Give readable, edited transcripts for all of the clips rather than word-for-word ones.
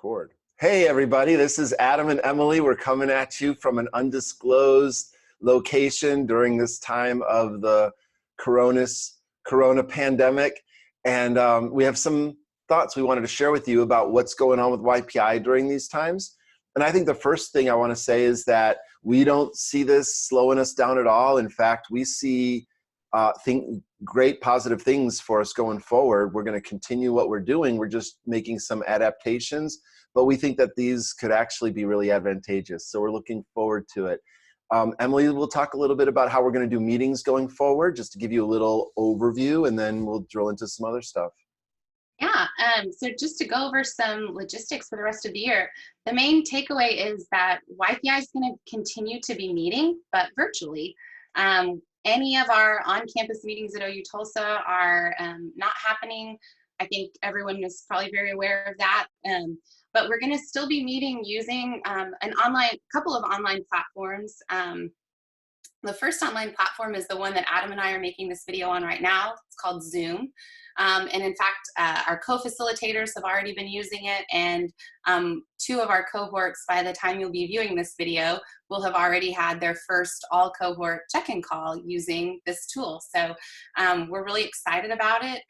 Record. Hey everybody, this is Adam and Emily. We're coming at you from an undisclosed location during this time of the corona pandemic. And we have some thoughts we wanted to share with you about what's going on with YPI during these times. And I think the first thing I want to say is that we don't see this slowing us down at all. In fact, we see great positive things for us going forward. We're going to continue what we're doing. We're just making some adaptations, but we think that these could actually be really advantageous. So we're looking forward to it. Emily will talk a little bit about how we're going to do meetings going forward, just to give you a little overview, and then we'll drill into some other stuff. Yeah, so just to go over some logistics for the rest of the year, the main takeaway is that YPI is going to continue to be meeting, but virtually. Any of our on-campus meetings at OU Tulsa are not happening. I think everyone is probably very aware of that. But we're going to still be meeting using couple of online platforms. The first online platform is the one that Adam and I are making this video on right now. It's called Zoom. And in fact, our co-facilitators have already been using it, and two of our cohorts, by the time you'll be viewing this video, will have already had their first all-cohort check-in call using this tool. So we're really excited about it.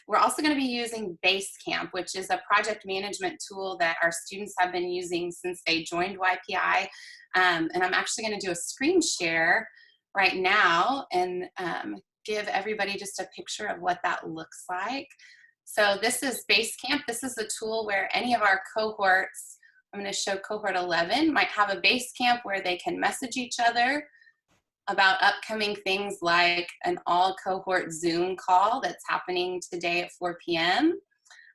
We're also going to be using Basecamp, which is a project management tool that our students have been using since they joined YPI. And I'm actually going to do a screen share right now and give everybody just a picture of what that looks like. So this is Basecamp. This is a tool where any of our cohorts, I'm going to show cohort 11, might have a Basecamp where they can message each other about upcoming things like an all cohort Zoom call that's happening today at 4 p.m.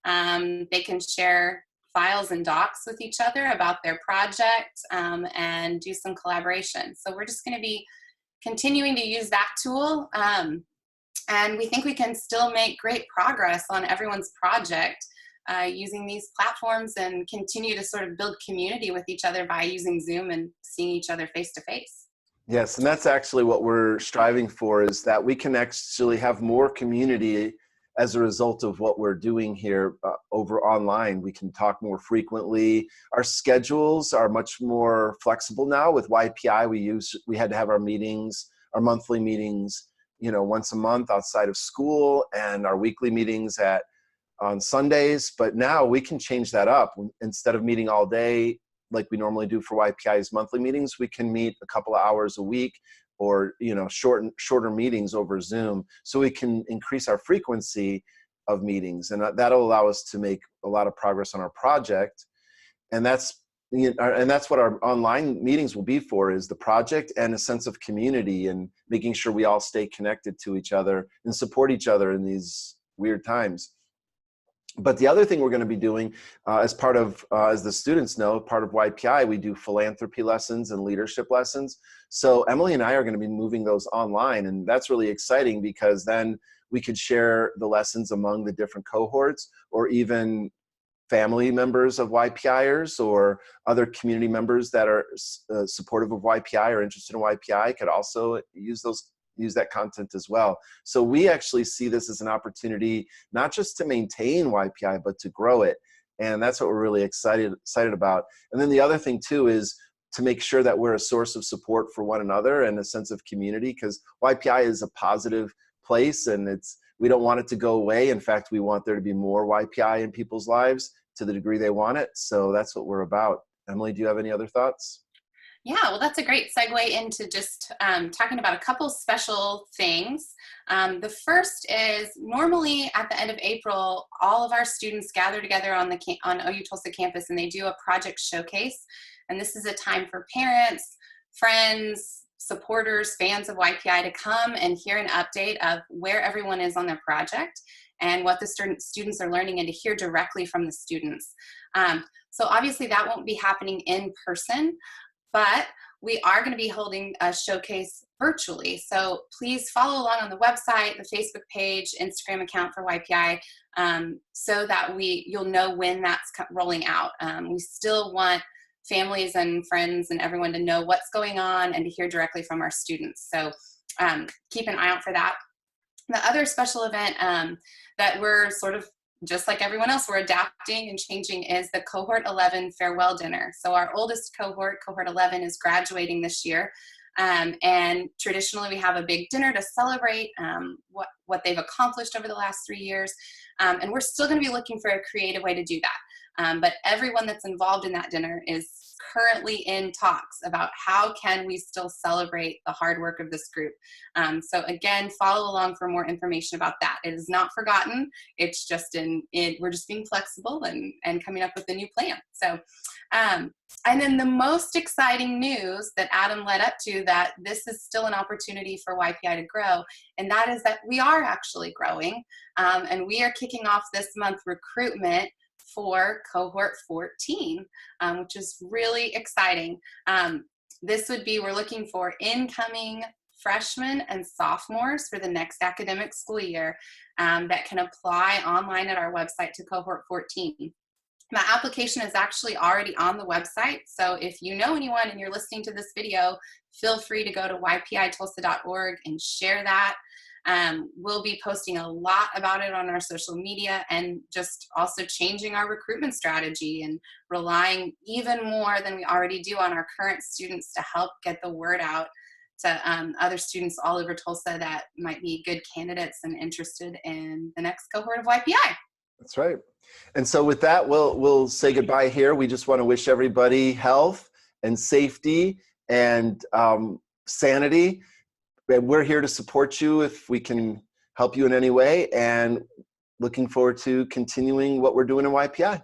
They can share files and docs with each other about their project and do some collaboration. So we're just going to be continuing to use that tool. And we think we can still make great progress on everyone's project using these platforms and continue to sort of build community with each other by using Zoom and seeing each other face to face. Yes, and that's actually what we're striving for, is that we can actually have more community as a result of what we're doing here over online. We can talk more frequently. Our schedules are much more flexible now. With YPI, we had to have our meetings, our monthly meetings, once a month outside of school, and our weekly meetings on Sundays. But now we can change that up. Instead of meeting all day like we normally do for YPI's monthly meetings, we can meet a couple of hours a week, or shorter meetings over Zoom, so we can increase our frequency of meetings, and that'll allow us to make a lot of progress on our project. And that's what our online meetings will be for, is the project and a sense of community and making sure we all stay connected to each other and support each other in these weird times. But the other thing we're going to be doing as part of, as the students know, part of YPI, we do philanthropy lessons and leadership lessons. So Emily and I are going to be moving those online, and that's really exciting, because then we could share the lessons among the different cohorts, or even family members of YPIers or other community members that are supportive of YPI or interested in YPI could also use that content as well. So we actually see this as an opportunity, not just to maintain YPI, but to grow it. And that's what we're really excited about. And then the other thing too is to make sure that we're a source of support for one another and a sense of community, because YPI is a positive place, and we don't want it to go away. In fact, we want there to be more YPI in people's lives to the degree they want it. So that's what we're about. Emily, do you have any other thoughts? Yeah, well, that's a great segue into just talking about a couple special things. The first is, normally at the end of April, all of our students gather together on OU Tulsa campus, and they do a project showcase. And this is a time for parents, friends, supporters, fans of YPI to come and hear an update of where everyone is on their project and what the students are learning, and to hear directly from the students. So obviously that won't be happening in person, but we are going to be holding a showcase virtually. So please follow along on the website, the Facebook page, Instagram account for YPI, so that you'll know when that's rolling out. We still want families and friends and everyone to know what's going on and to hear directly from our students. So keep an eye out for that. The other special event that we're sort of just like everyone else, we're adapting and changing, is the Cohort 11 farewell dinner. So our oldest cohort, Cohort 11, is graduating this year. And traditionally we have a big dinner to celebrate what they've accomplished over the last 3 years. And we're still going to be looking for a creative way to do that. But everyone that's involved in that dinner is currently in talks about how can we still celebrate the hard work of this group. So again, follow along for more information about that. It is not forgotten. It's just we're just being flexible and coming up with a new plan. So, and then the most exciting news that Adam led up to, that this is still an opportunity for YPI to grow, and that is that we are actually growing, and we are kicking off this month recruitment for Cohort 14, which is really exciting. We're looking for incoming freshmen and sophomores for the next academic school year that can apply online at our website to Cohort 14. My application is actually already on the website, so if you know anyone and you're listening to this video, feel free to go to ypitulsa.org and share that. We'll be posting a lot about it on our social media, and just also changing our recruitment strategy and relying even more than we already do on our current students to help get the word out to other students all over Tulsa that might be good candidates and interested in the next cohort of YPI. That's right. And so with that, we'll say goodbye here. We just want to wish everybody health and safety and sanity. And we're here to support you if we can help you in any way, and looking forward to continuing what we're doing in YPI.